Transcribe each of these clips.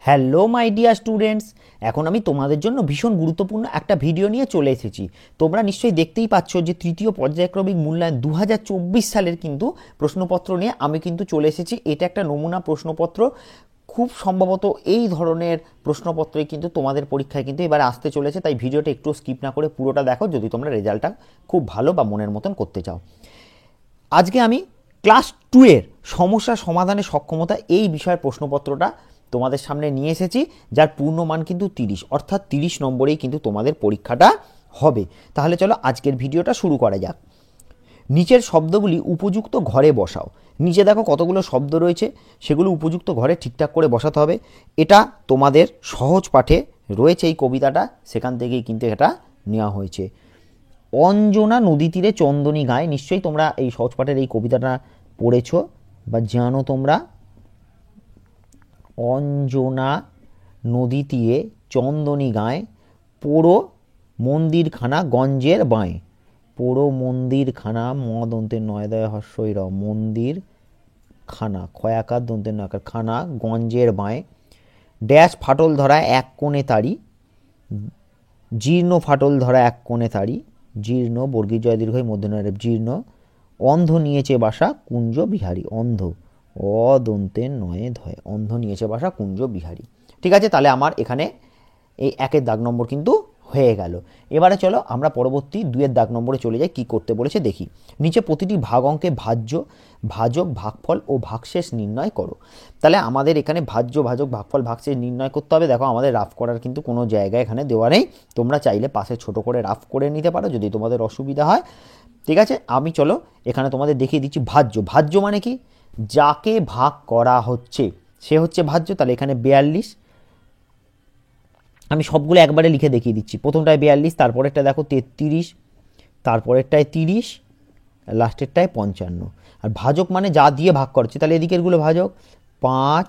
Hello my dear students, এখন আমি তোমাদের জন্য ভীষণ গুরুত্বপূর্ণ একটা ভিডিও নিয়ে চলে এসেছি। তোমরা নিশ্চয়ই দেখতেই পাচ্ছ যে তৃতীয় পর্যায়ক্রমিক মূল্যায়ন 2024 সালের কিন্তু প্রশ্নপত্র নিয়ে আমি কিন্তু চলে এসেছি। এটা একটা নমুনা প্রশ্নপত্র, খুব সম্ভবত এই ধরনের প্রশ্নপত্রই কিন্তু তোমাদের পরীক্ষায় কিন্তু এবারে আসতে চলেছে। তাই ভিডিওটা একটু স্কিপ না করে পুরোটা দেখো যদি তোমরা রেজাল্টটা খুব ভালো বা মনের মতন করতে চাও। আজকে আমি ক্লাস 2 এর সমস্যা সমাধানের সক্ষমতা এই বিষয়ের প্রশ্নপত্রটা তোমাদের সামনে নিয়ে এসেছি, যার পূর্ণমান কিন্তু 30, অর্থাৎ 30 নম্বরেই কিন্তু তোমাদের পরীক্ষাটা হবে। তাহলে চলো আজকের ভিডিওটা শুরু করা যাক। নিচের শব্দগুলি উপযুক্ত ঘরে বসাও। নিচে দেখো কতগুলো শব্দ রয়েছে, সেগুলো উপযুক্ত ঘরে ঠিকঠাক করে বসাতে হবে। এটা তোমাদের সহজ পাঠে রয়েছে এই কবিতাটা, সেখান থেকেই কিন্তু এটা নেওয়া হয়েছে। অঞ্জনা নদী তীরে চন্দনী গায়, নিশ্চয়ই তোমরা এই সহজ পাঠের এই কবিতাটা পড়েছ বা জানো তোমরা। অঞ্জনা নদী তীরে চন্দনী গায়, পোড়ো মন্দিরখানা গঞ্জের বাঁয়ে। পোড়ো মন্দিরখানা, ম দন্তের নয় দয় হর্ষই র, মন্দির খানা, খয়াকার দন্তের নয়াকার খানা, গঞ্জের বাঁয়ে। ড্যাশ ফাটল ধরা এক কোণে তারি, জীর্ণ ফাটল ধরা এক কোণে তারি, জীর্ণ বর্গীর জয় দীর্ঘই মধ্যনয় জীর্ণ। অন্ধ নিয়েছে বাসা কুঞ্জ বিহারী, অন্ধ অদন্তের নয়ে ধয়, অন্ধ নিয়েছে বাসা কুঞ্জ বিহারী। ঠিক আছে, তাহলে আমার এখানে এই 1-এর দাগ নম্বর কিন্তু হয়ে গেল। এবারে চলো আমরা পরবর্তী 2-এর দাগ নম্বরে চলে যাই। কি করতে বলেছে দেখি। নিচে প্রতিটি ভাগ অঙ্কে ভাজ্য, ভাজক, ভাগফল ও ভাগশেষ নির্ণয় করো। তাহলে আমাদের এখানে ভাজ্য, ভাজক, ভাগফল, ভাগশেষ নির্ণয় করতে হবে। দেখো আমাদের রাফ করার কিন্তু কোনো জায়গা এখানে দেওয়া নেই, তোমরা চাইলে পাশে ছোট করে রাফ করে নিতে পারো যদি তোমাদের অসুবিধা হয়। ঠিক আছে, আমি চলো এখানে তোমাদের দেখিয়ে দিচ্ছি। ভাজ্য, ভাজ্য মানে কি? যাকে ভাগ করা হচ্ছে সে হচ্ছে ভাজ্য। তাহলে এখানে 42, আমি সবগুলো একবারে লিখে দেখিয়ে দিচ্ছি। প্রথমটায় 42, তারপরেরটা দেখো 33, তারপরেরটায় 30, লাস্টেরটায় 55। আর ভাজক মানে যা দিয়ে ভাগ করছে, তাহলে এদিকেরগুলো ভাজক 5,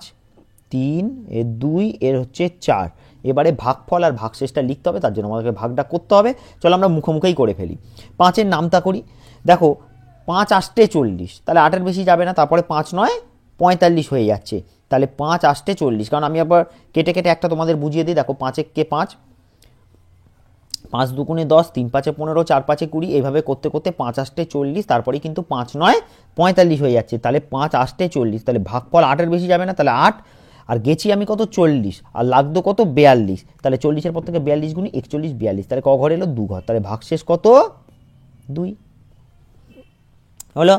3, এর 2, এর হচ্ছে 4। এবারে ভাগফল আর ভাগশেষটা লিখতে হবে, তার জন্য আমাদেরকে ভাগটা করতে হবে। চলো আমরা মুখোমুখিই করে ফেলি। 5-এর নামতা করি। দেখো 5 8 40, তাহলে 8-এর বেশি যাবে না। তারপরে 5 9 45 হয়ে যাচ্ছে, তাহলে 5 8 40। কারণ আমি আবার কেটে কেটে একটা তোমাদের বুঝিয়ে দিই। দেখো 5 কে 5, 5 দুগুণে 10, 3 5 15, 4 5 20, এইভাবে করতে করতে 5 8 40, তারপরে কিন্তু 5 9 45 হয়ে যাচ্ছে। তাহলে 5 8 40, তাহলে ভাগফল 8-এর বেশি যাবে না, তাহলে 8। আর গেছি আমি কত 40, আর লাগতো কত 42, তাহলে 40-এর পর থেকে 42 গুণি 41 42, তাহলে ক ঘর এলো 2 ঘর, তাহলে ভাগশেষ কত 2 হলো।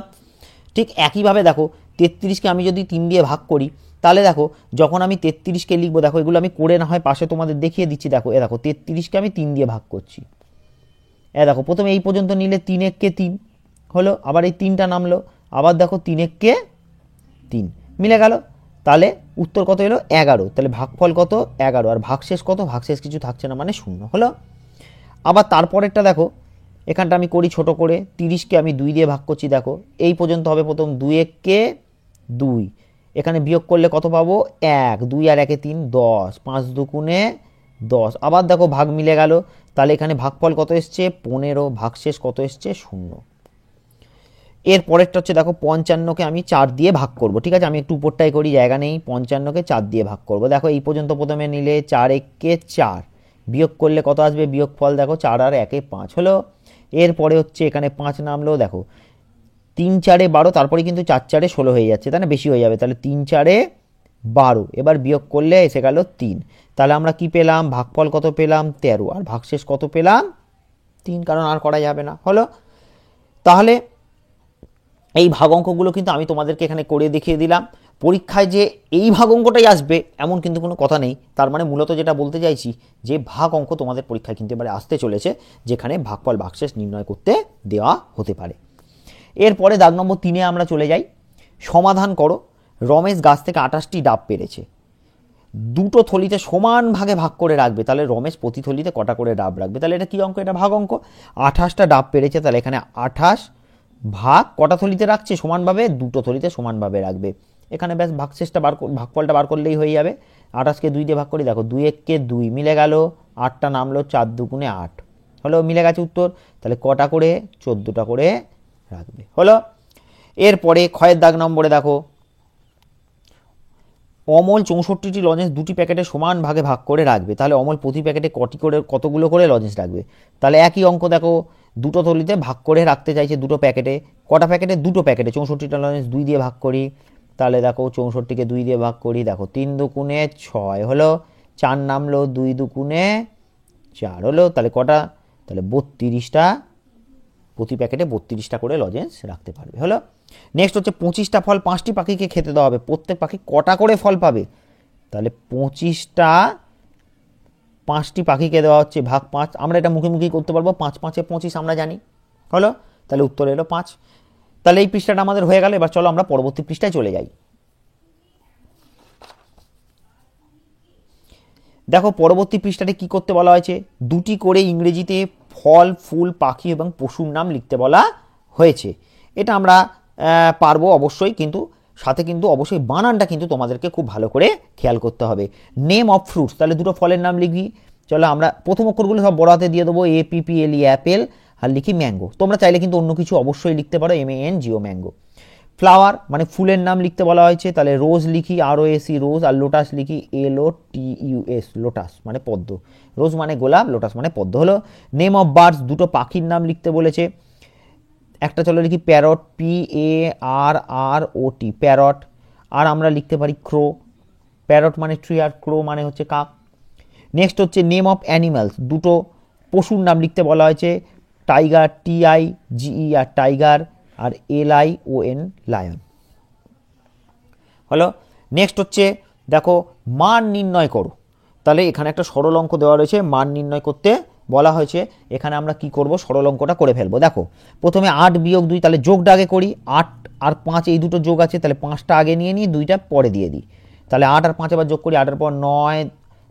ঠিক একইভাবে দেখো 33-কে আমি যদি 3 দিয়ে ভাগ করি, তাহলে দেখো যখন আমি 33-কে লিখবো, দেখো এগুলো আমি করে না হয় পাশে তোমাদের দেখিয়ে দিচ্ছি। দেখো এ দেখো 33-কে আমি 3 দিয়ে ভাগ করছি। দেখো প্রথমে এই পর্যন্ত নিলে 3 1 কে 3 হলো, আবার এই 3টা নামলো, আবার দেখো 3 1 কে 3 মিলে গেল। তাহলে উত্তর কত এলো 11, তাহলে ভাগফল কত 11, আর ভাগশেষ কত, ভাগশেষ কিছু থাকছে না মানে 0 হলো। আবার তারপরেরটা দেখো, এখানটা আমি করি ছোট করে। 30-কে আমি 2 দিয়ে ভাগ করছি। দেখো এই পর্যন্ত হবে প্রথম 2 1 কে 2, এখানে বিয়োগ করলে কত পাবো 1, 2 আর 1 এ 3 10, 5 দুগুণে 10। আবার দেখো ভাগ মিলে গেল, তাহলে এখানে ভাগফল কত এসছে 15, ভাগশেষ কত এসছে 0। এর পরেরটা হচ্ছে দেখো 55-কে আমি 4 দিয়ে ভাগ করব। ঠিক আছে, আমি একটু উপরটাই করি, জায়গা নেই। 55-কে 4 দিয়ে ভাগ করব। দেখো এই পর্যন্ত প্রথমে নিলে 4 1 কে 4, বিয়োগ করলে কত আসবে বিয়োগফল, দেখো 4 আর 1 এ 5 হলো। এরপরে হচ্ছে এখানে 5 নামলো, দেখো 3 4 এ 12, তারপরে কিন্তু 4 4 এ 16 হয়ে যাচ্ছে, তাই না, বেশি হয়ে যাবে। তাহলে 3 4 এ 12, এবার বিয়োগ করলে এসে গেল 3। তাহলে আমরা কি পেলাম, ভাগফল কত পেলাম 13, আর ভাগশেষ কত পেলাম 3, কারণ আর করা যাবে না হলো। তাহলে এই ভাগ অঙ্কগুলো কিন্তু আমি তোমাদেরকে এখানে করে দেখিয়ে দিলাম। পরীক্ষায় যে এই ভাগ অঙ্কটাই আসবে এমন কিন্তু কোনো কথা নেই। তার মানে মূলত যেটা বলতে চাইছি, যে ভাগ অঙ্ক তোমাদের পরীক্ষায় কিন্তু এবারে আসতে চলেছে, যেখানে ভাগফল ভাগশেষ নির্ণয় করতে দেওয়া হতে পারে। এরপরে দাগ নম্বর 3-এ আমরা চলে যাই। সমাধান করো। রমেশ গাছ থেকে 28টি ডাব পেরেছে, দুটো থলিতে সমান ভাগে ভাগ করে রাখবে। তাহলে রমেশ প্রতি থলিতে কটা করে ডাব রাখবে? তাহলে এটা কি অঙ্ক? এটা ভাগ অঙ্ক। 28টা ডাব পেরেছে, তাহলে এখানে 28 ভাগ কটা থলিতে রাখছে সমানভাবে, দুটো থলিতে সমানভাবে রাখবে। এখানে ব্যাস ভাগশেষটা ভাগফলটা বার করলেই হয়ে যাবে। 28-কে 2 দিয়ে ভাগ করি। দেখো 2 1 কে 2 মিলে গেল, 8টা নামলো, 4 দুগুণে 8 হলো, মিলে গেছে উত্তর। তাহলে কটা করে 14টা করে রাখবে হলো। এরপরে ক্ষয়ের দাগ নম্বরে দেখো অমল 64টি লজেন্স 2টি প্যাকেটে সমান ভাগে ভাগ করে রাখবে, তাহলে অমল প্রতি প্যাকেটে কতগুলো করে লজেন্স রাখবে? তাহলে একই অঙ্ক দেখো, দুটো থলিতে ভাগ করে রাখতে চাইছে দুটো প্যাকেটে, কটা প্যাকেটে? দুটো প্যাকেটে 64টা লজেন্স 2 দিয়ে ভাগ করি, তাহলে দেখো 64কে 2 দিয়ে ভাগ করি, দেখো 3 দুগুণে 6 হলো, 4 নামলো, 2 দুগুণে 4 হলো, তাহলে কটা? তাহলে 32টা, প্রতি প্যাকেটে 32টা করে লজেন্স রাখতে পারবে। হলো। নেক্সট হচ্ছে 25টা ফল 5টি পাখিকে খেতে দেওয়া হবে, প্রত্যেক পাখি কটা করে ফল পাবে? তাহলে 25টা 5টি পাখিকে দেওয়া হচ্ছে ভাগ 5, আমরা এটা মুখে করতে পারবো, 5 5 25 আমরা জানি। হলো, তাহলে উত্তর এলো 5। তাহলে এই পৃষ্ঠাটা আমাদের হয়ে গেল। এবার চলো আমরা পরবর্তী পৃষ্ঠায় চলে যাই। দেখো পরবর্তী পৃষ্ঠাতে কি করতে বলা হয়েছে, 2টি করে ইংরেজিতে ফল, ফুল, পাখি এবং পশুর নাম লিখতে বলা হয়েছে। এটা আমরা পারবো অবশ্যই, কিন্তু সাথে কিন্তু অবশ্যই বানানটা কিন্তু তোমাদেরকে খুব ভালো করে খেয়াল করতে হবে। নেম অফ ফ্রুটস, তাহলে দুটো ফলের নাম লিখবি। চলো আমরা প্রথম অক্ষরগুলো সব বড় হাতে দিয়ে দেবো, APPLE অ্যাপেল, আর লিখি ম্যাঙ্গো। তোমরা চাইলে কিন্তু অন্য কিছু অবশ্যই লিখতে পারো, MANGO ম্যাঙ্গো। ফ্লাওয়ার মানে ফুলের নাম লিখতে বলা হয়েছে, তাহলে রোজ লিখি ROSE রোজ, আর লোটাস লিখি LOTUS লোটাস মানে পদ্ম। রোজ মানে গোলাপ, লোটাস মানে পদ্ম। হলো। নেম অফ বার্ডস, দুটো পাখির নাম লিখতে বলেছে। একটা চলো লিখি প্যারট, PARROT প্যারট, আর আমরা লিখতে পারি ক্রো। প্যারট মানে ট্রি, আর ক্রো মানে হচ্ছে কাক। নেক্সট হচ্ছে নেম অফ অ্যানিমালস, দুটো পশুর নাম লিখতে বলা হয়েছে, টাইগার TIGER টাইগার, আর LION লায়ন। হলো। নেক্সট হচ্ছে দেখো মান নির্ণয় করো, তাহলে এখানে একটা সরল অঙ্ক দেওয়া রয়েছে, মান নির্ণয় করতে বলা হয়েছে। এখানে আমরা কি করব, সরল অঙ্কটা করে ফেলবো। দেখো প্রথমে 8 বিয়োগ 2, তাহলে যোগটা আগে করি, 8 আর 5 এই দুটো যোগ আছে, তাহলে 5টা আগে নিয়ে নিই, 2টা পরে দিয়ে দিই। তাহলে 8 আর 5 আবার যোগ করি, 8এর পর 9,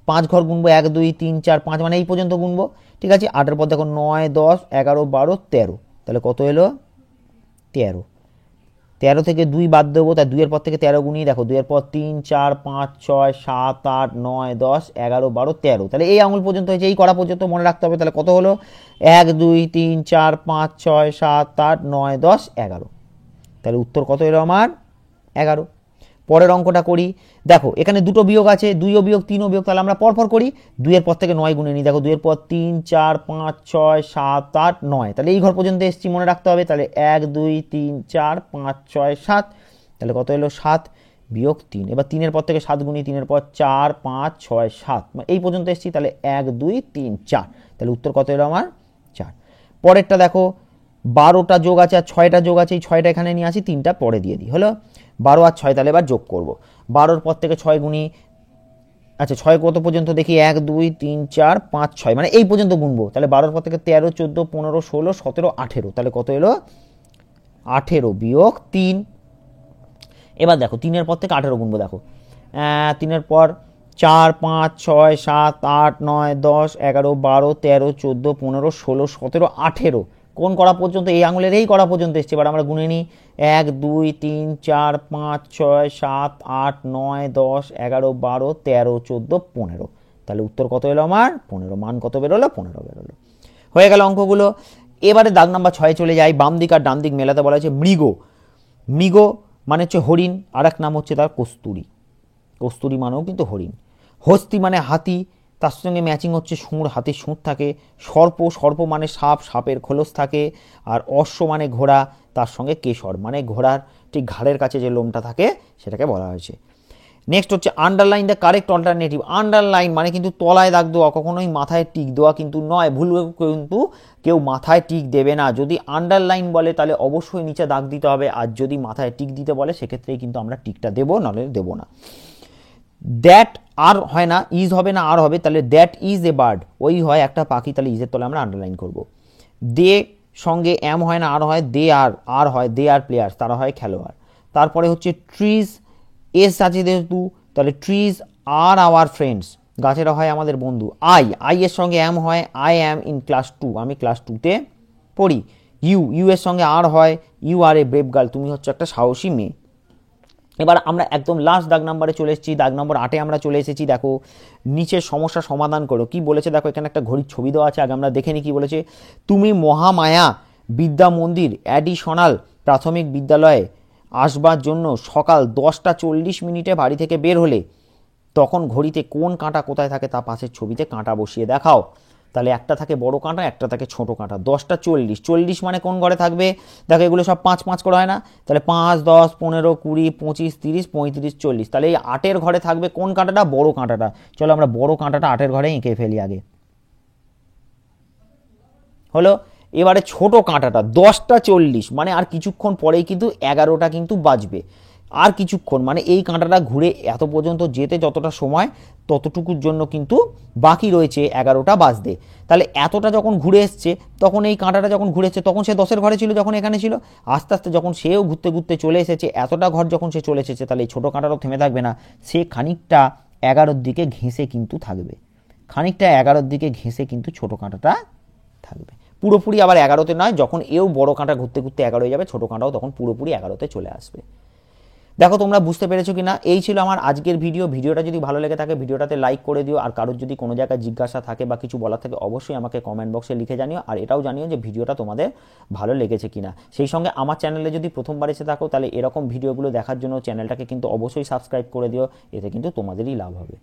5 ঘর গুনবো, 1 2 3 4 5 মানে এই পর্যন্ত গুনবো, ঠিক আছে। 8এর পর দেখো 9 10 11 12 13, তাহলে কত এলো? 13। 13 থেকে 2 বাদ দেবো, তাই 2 এর পর থেকে 13 গুণিয়ে দেখো, 2 এর পর 3 4 5 6 7 8 9 10 11 12 13, তাহলে এই আঙুল পর্যন্ত হয়েছে, এই করা পর্যন্ত মনে রাখতে হবে। তাহলে কত হলো? 1 2 3 4 5 6 7 8 9 10 11, তাহলে উত্তর কত এলো আমার? 11। পরের অঙ্কটা করি। দেখো এখানে দুটো বিয়োগ আছে, 2ও বিয়োগ 3ও বিয়োগ, তাহলে আমরা পরপর করি। 2 এর পর থেকে 9 গুণে নিই, দেখো 2 এর পর 3 4 5 6 7 8 9, তাহলে এই ঘর পর্যন্ত এসেছি, মনে রাখতে হবে। তাহলে 1 2 3 4 5 6 7, তাহলে কত এলো? 7 বিয়োগ 3। এবার 3 এর পর থেকে 7 গুণি, 3 এর পর 4 5 6 7, এই পর্যন্ত এসেছি, তাহলে 1 2 3 4, তাহলে উত্তর কত এলো আমার? 4। পরেরটা দেখো 12টা যোগ আছে আর 6টা যোগ আছে, এই 6টা এখানে নিয়ে আসি, 3টা পরে দিয়ে দিই। হলো। 12 আর 6, তাহলে এবার যোগ করবো। 12-র পর থেকে 6 গুণি, আচ্ছা 6 কত পর্যন্ত দেখি, 1 2 3 4 5 6, মানে এই পর্যন্ত গুনবো। তাহলে 12-র পর থেকে 13 14 15 16 17 18, তাহলে কত এলো? 18 বিয়োগ 3। এবার দেখো 3-এর পর থেকে 18 গুনবো, দেখো 3-এর পর 4 5 6 7 8 9 10 11 12 13 14 15 16 17 18, কোন করা পর্যন্ত? এই আঙুলের এই করা পর্যন্ত এসছে। এবার আমরা গুনে নিই, 1 2 3 4 5 6 7 8 9 10 11 12 13 14 15, তাহলে উত্তর কত এলো আমার? 15। মান কত বেরোলো? 15 বেরোলো। হয়ে গেল অঙ্কগুলো। এবারে দাগ নাম্বার 6 চলে যাই। বাম দিক আর ডান দিক মেলাতে বলা হয়েছে মৃগ। মৃগ মানে হচ্ছে হরিণ, আর এক নাম হচ্ছে তার কস্তুরী। কস্তুরী মানেও কিন্তু হরিণ। হস্তি মানে হাতি, তার সঙ্গে ম্যাচিং হচ্ছে সুঁড়, হাতির সুঁড় থাকে। সর্প, সর্প মানে সাপ, সাপের খোলস থাকে। আর অশ্ব মানে ঘোড়া, তার সঙ্গে কেশর মানে ঘোড়ার ঠিক ঘাড়ের কাছে যে লোমটা থাকে সেটাকে বলা হয়েছে। নেক্সট হচ্ছে underline the correct alternative. Underline মানে কিন্তু তলায় দাগ দেওয়া, কখনোই মাথায় টিক দেওয়া কিন্তু নয়। ভুল কিন্তু কেউ মাথায় টিক দেবে না। যদি আন্ডারলাইন বলে তাহলে অবশ্যই নিচে দাগ দিতে হবে, আর যদি মাথায় টিক দিতে বলে সেক্ষেত্রেই কিন্তু আমরা টিকটা দেবো, নাহলে দেবো না। দ্যাট আর হয় না, ইজ হবে না, আর হবে, তাহলে দ্যাট ইজ এ বার্ড, ওই হয় একটা পাখি, তাহলে ইজের তলে আমরা আন্ডারলাইন করব। দে সঙ্গে এম হয় না, আর হয়, দে আর হয়, দে আর প্লেয়ার্স, তারা হয় খেলোয়াড়। তারপরে হচ্ছে ট্রিজ, এস আছে যেহেতু, তাহলে ট্রিজ আর আওয়ার ফ্রেন্ডস, গাছেরা হয় আমাদের বন্ধু। আই এর সঙ্গে এম হয়, আই অ্যাম ইন ক্লাস 2, আমি ক্লাস 2তে পড়ি। ইউ এর সঙ্গে আর হয়, you are a brave girl, তুমি হচ্ছে একটা সাহসী মেয়ে। এবার আমরা একদম লাস্ট দাগ নাম্বারে চলে এসেছি, দাগ নম্বর 8-এ আমরা চলে এসেছি। দেখো নিচের সমস্যা সমাধান করো। কি বলেছে দেখো, এখানে একটা ঘড়ির ছবি দেওয়া আছে, আগে আমরা দেখে নিই কি বলেছে। তুমি মহামায়া বিদ্যা মন্দির অ্যাডিশনাল প্রাথমিক বিদ্যালয়ে আসবার জন্য সকাল 10:40 বাড়ি থেকে বের হলে তখন ঘড়িতে কোন কাঁটা কোথায় থাকে তা পাশের ছবিতে কাঁটা বসিয়ে দেখাও। তাহলে একটা থাকে বড় কাঁটা, একটা থাকে ছোট কাঁটা। 10:40 মানে কোন ঘরে থাকবে? দেখো এগুলো সব 5 করে হয় না? তাহলে 5, 10, 15, 20, 25, 30, 35, 40। তাহলে এই 8-এর ঘরে থাকবে কোন কাঁটাটা? বড় কাঁটাটা। চলো আমরা বড় কাঁটাটা 8-এর ঘরে এঁকে ফেলি আগে। হলো। এবারে ছোট কাঁটাটা 10:40 মানে আর কিছুক্ষণ পরেই কিন্তু 11টা কিন্তু বাজবে। আর কিছুক্ষণ মানে এই কাঁটাটা ঘুরে এত পর্যন্ত যেতে যতটা সময়, ততটুকুর জন্য কিন্তু বাকি রয়েছে 11টা বাজতে। তাহলে এতটা যখন ঘুরে এসছে, তখন এই কাঁটাটা যখন ঘুরে এসছে তখন সে 10-এর ঘরে ছিল যখন এখানে ছিল। আস্তে আস্তে যখন সেও ঘুরতে ঘুরতে চলে এসেছে, এতটা ঘর যখন সে চলে এসেছে, তাহলে এই ছোটো কাঁটাটাও থেমে থাকবে না, সে খানিকটা 11-র দিকে ঘেঁষে কিন্তু থাকবে। খানিকটা 11-র দিকে ঘেঁষে কিন্তু ছোটো কাঁটাটা থাকবে। পুরোপুরি আবার 11তে নয়, যখন এও বড় কাঁটা ঘুরতে ঘুরতে 11 হয়ে যাবে, ছোটো কাঁটাও তখন পুরোপুরি 11তে চলে আসবে। দেখো তোমরা বুঝতে পেরেছো কি না? এই ছিল আমার আজকের ভিডিও। ভিডিওটা যদি ভালো লেগে থাকে ভিডিওটাতে লাইক করে দিও। আর কারোর যদি কোনো জায়গায় জিজ্ঞাসা থাকে বা কিছু বলার থাকে অবশ্যই আমাকে কমেন্ট বক্সে লিখে জানিও। আর এটাও জানিও যে ভিডিওটা তোমাদের ভালো লেগেছে কিনা। সেই সঙ্গে আমার চ্যানেলে যদি প্রথমবার এসে থাকো, তাহলে এরকম ভিডিওগুলো দেখার জন্য চ্যানেলটাকে কিন্তু অবশ্যই সাবস্ক্রাইব করে দিও। এতে কিন্তু তোমাদেরই লাভ হবে।